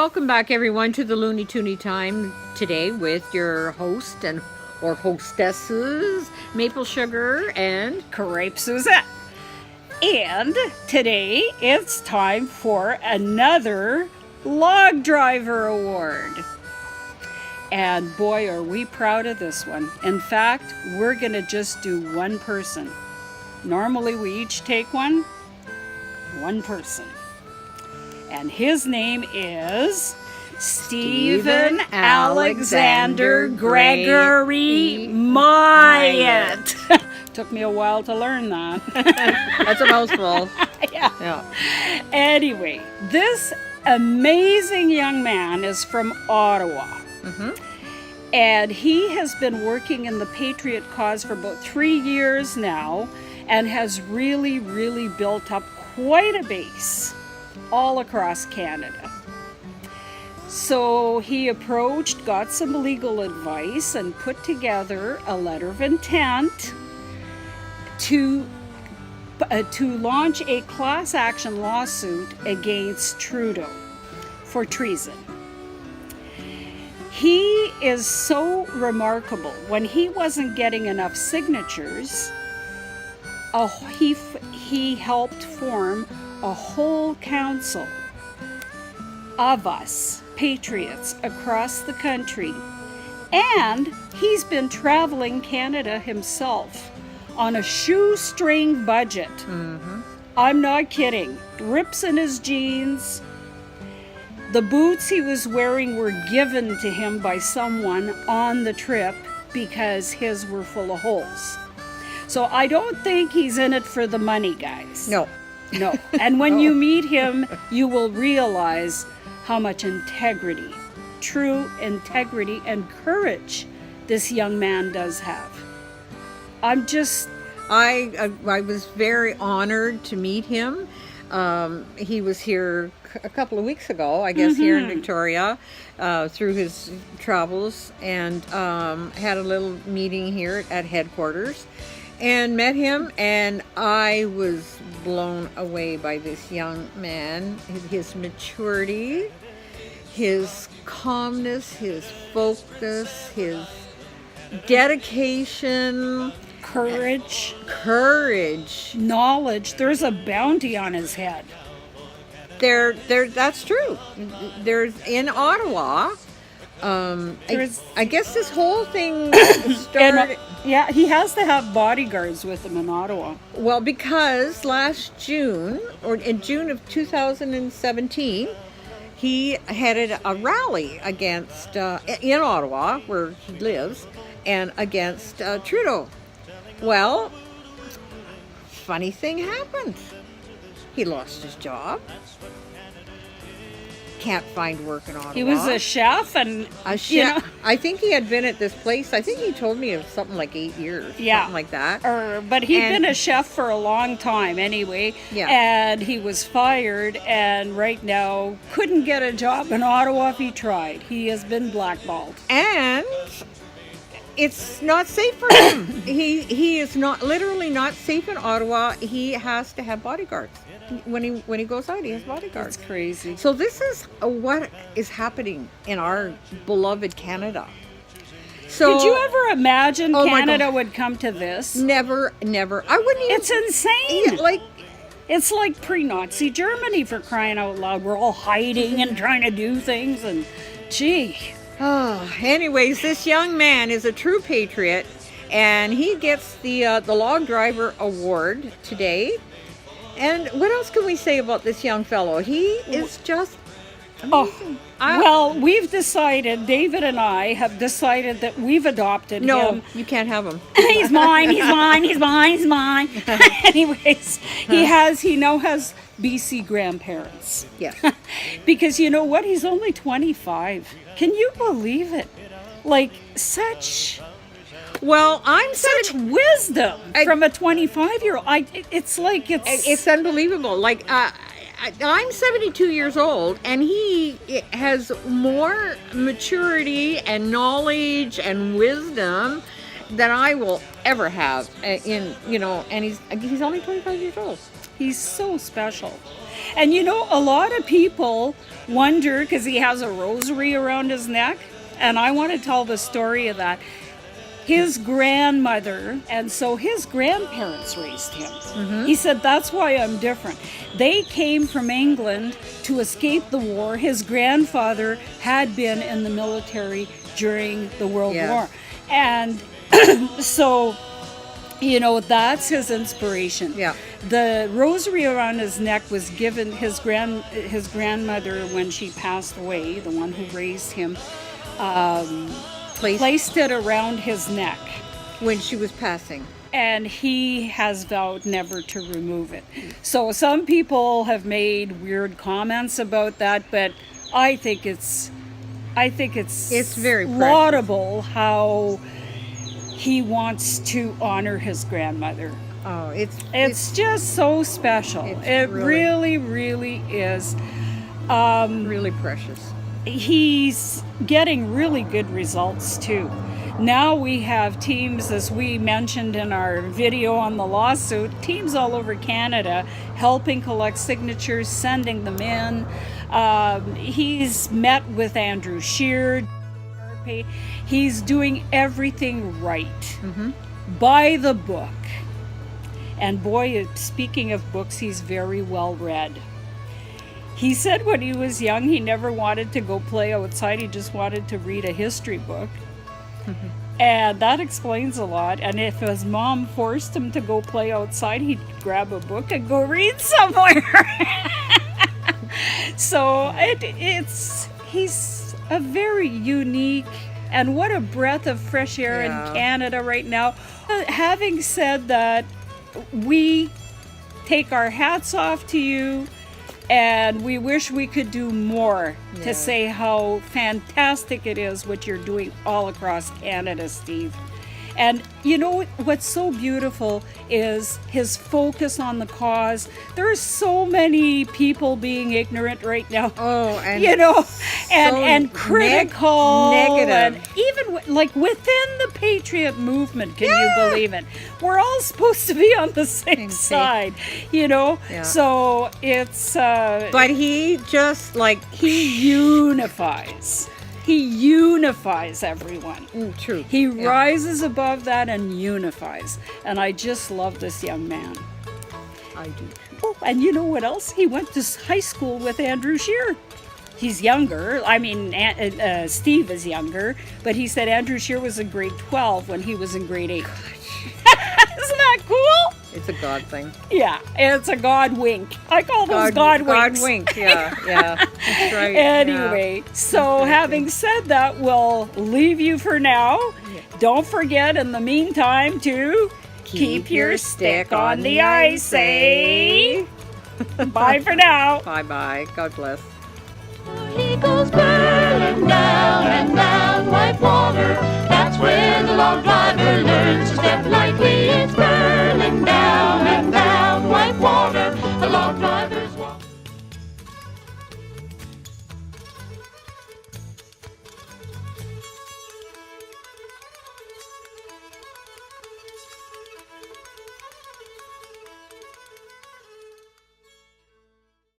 welcome back everyone to the Looney Toony Time today with your host or hostesses, Maple Sugar and Crepe Suzette. And today it's time for another Logdriver Award. And boy, are we proud of this one. In fact, we're going to just do one person. Normally we each take one person. And his name is Stephen Alexander Gregory Myatt. Took me a while to learn that. That's a mouthful. Yeah. Anyway, this amazing young man is from Ottawa. Mm-hmm. And he has been working in the Patriot cause for about 3 years now and has really, really built up quite a base all across Canada. So he approached, got some legal advice, and put together a letter of intent to launch a class action lawsuit against Trudeau for treason. He is so remarkable. When he wasn't getting enough signatures, he helped form a whole council of us, patriots, across the country. And he's been traveling Canada himself on a shoestring budget. Mm-hmm. I'm not kidding. Rips in his jeans. The boots he was wearing were given to him by someone on the trip because his were full of holes. So I don't think he's in it for the money, guys. No. And when you meet him, you will realize how much integrity, true integrity and courage this young man does have. I was very honored to meet him. He was here a couple of weeks ago, I guess, here in Victoria, through his travels, and had a little meeting here at headquarters and met him, and I was blown away by this young man, his maturity, his calmness, his focus, his dedication, Courage, knowledge. There's a bounty on his head. That's true. There's in Ottawa. I guess this whole thing started. Yeah, he has to have bodyguards with him in Ottawa. Well, because last June, or in June of 2017, he headed a rally against in Ottawa, where he lives, and against Trudeau. Well, funny thing happened. He lost his job. Can't find work in Ottawa. He was a chef and I think he had been at this place. I think he told me it was something like 8 years, something like that. But he'd been a chef for a long time anyway. Yeah. And he was fired, and right now couldn't get a job in Ottawa if he tried. He has been blackballed. And it's not safe for him. He is literally not safe in Ottawa. He has to have bodyguards. When he goes out, he has bodyguards. That's crazy. So this is what is happening in our beloved Canada. So did you ever imagine Canada would come to this? Never. I wouldn't even. It's insane. It's like pre-Nazi Germany, for crying out loud. We're all hiding and trying to do things, and gee. Oh, anyways, this young man is a true patriot, and he gets the Logdriver Award today. And what else can we say about this young fellow? He is just amazing. Well, we've decided, David and I have decided that we've adopted him. No, you can't have him. He's mine. Anyways, he now has BC grandparents. Yes. Because you know what? He's only 25. Can you believe it? Like, such wisdom from a 25-year-old. It's unbelievable. Like, I'm 72 years old, and he has more maturity and knowledge and wisdom than I will ever have. And he's only 25 years old. He's so special. And you know, a lot of people wonder, because he has a rosary around his neck, and I want to tell the story of that. His grandmother, and so his grandparents raised him. He said, that's why I'm different. They came from England to escape the war. His grandfather had been in the military during the World War. And so, you know, that's his inspiration. Yeah. The rosary around his neck was given his grandmother when she passed away, the one who raised him, placed it around his neck when she was passing. And he has vowed never to remove it. So some people have made weird comments about that, but I think it's very laudable how he wants to honor his grandmother. Oh, it's just so special. It really, really is. Really precious. He's getting really good results too. Now we have teams, as we mentioned in our video on the lawsuit, teams all over Canada helping collect signatures, sending them in. He's met with Andrew Scheer. He's doing everything right, by the book. And boy, speaking of books, he's very well read. He said when he was young, he never wanted to go play outside. He just wanted to read a history book. And that explains a lot. And if his mom forced him to go play outside, he'd grab a book and go read somewhere. So he's a very unique, and what a breath of fresh air in Canada right now. Having said that, we take our hats off to you. And we wish we could do more to say how fantastic it is what you're doing all across Canada, Steve. And you know what's so beautiful is his focus on the cause. There are so many people being ignorant right now. Oh, and you know, and so and critical, negative, and even like within the Patriot movement. Can you believe it? We're all supposed to be on the same side, you know. Yeah. So it's. But he just he unifies. He unifies everyone. True. He rises above that and unifies. And I just love this young man. I do too. Oh, and you know what else? He went to high school with Andrew Scheer. He's younger. I mean, Steve is younger. But he said Andrew Scheer was in grade 12 when he was in grade 8. Isn't that cool? It's a God thing. Yeah, it's a God wink. I call those God winks. God wink, yeah. That's right. Anyway, so having said that, we'll leave you for now. Yeah. Don't forget, in the meantime, to keep your stick on the ice, eh? Bye for now. Bye-bye. God bless. He goes barreling down and down like water. That's where the log driver learns to step lightly